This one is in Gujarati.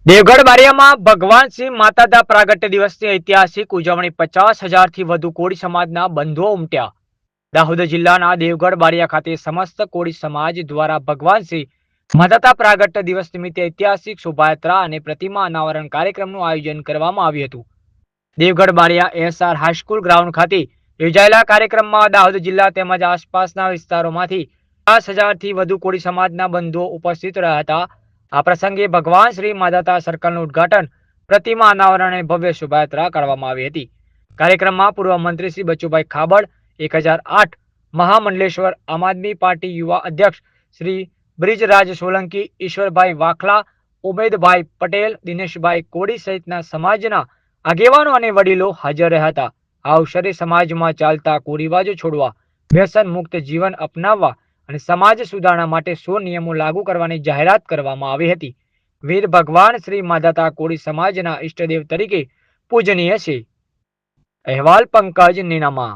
દેવગઢ બારિયામાં ભગવાન શ્રી માતાના પ્રાગટ્ય દિવસની ઐતિહાસિક ઉજવણી 50,000થી વધુ કોળી સમાજના બંધુઓ ઉમટ્યા. દાહોદ જિલ્લાના દેવગઢ બારિયા ખાતે સમસ્ત કોળી સમાજ દ્વારા ભગવાન શ્રી માતાના પ્રાગટ્ય દિવસ નિમિત્તે ઐતિહાસિક શોભાયાત્રા અને પ્રતિમા અનાવરણ કાર્યક્રમનું આયોજન કરવામાં આવ્યું હતું. Devgadh Bariya SR high school ground ખાતે યોજાયેલા કાર્યક્રમમાં દાહોદ જિલ્લા તેમજ આસપાસના વિસ્તારોમાંથી 50,000થી વધુ કોળી સમાજના બંધુઓ ઉપસ્થિત રહ્યા હતા. આ પ્રસંગે ભગવાન શ્રી માધાતા સર્કલનું ઉદ્ઘાટન, પ્રતિમા અનાવરણ અને ભવ્ય શોભાયાત્રા કરવામાં આવી હતી. કાર્યક્રમમાં પૂર્વ મંત્રી શ્રી બચુભાઈ ખાબડ, 1008 મહામંડલેશ્વર આમ આદમી પાર્ટી યુવા અધ્યક્ષ શ્રી બ્રિજરાજ સોલંકી, ઈશ્વરભાઈ વાખલા, ઉમેદભાઈ પટેલ, દિનેશભાઈ કોડી સહિતના સમાજના આગેવાનો અને વડીલો હાજર રહ્યા હતા. આ અવસરે સમાજમાં ચાલતા કુરિવાજો છોડવા, વ્યસન મુક્ત જીવન અપનાવવા અને સમાજ સુધારણા માટે 100 નિયમો લાગુ કરવાની જાહેરાત કરવામાં આવી હતી. વીર ભગવાન શ્રી માધાતા કોળી સમાજના ઈષ્ટદેવ તરીકે પૂજનીય છે. અહેવાલ પંકજ નીનામા.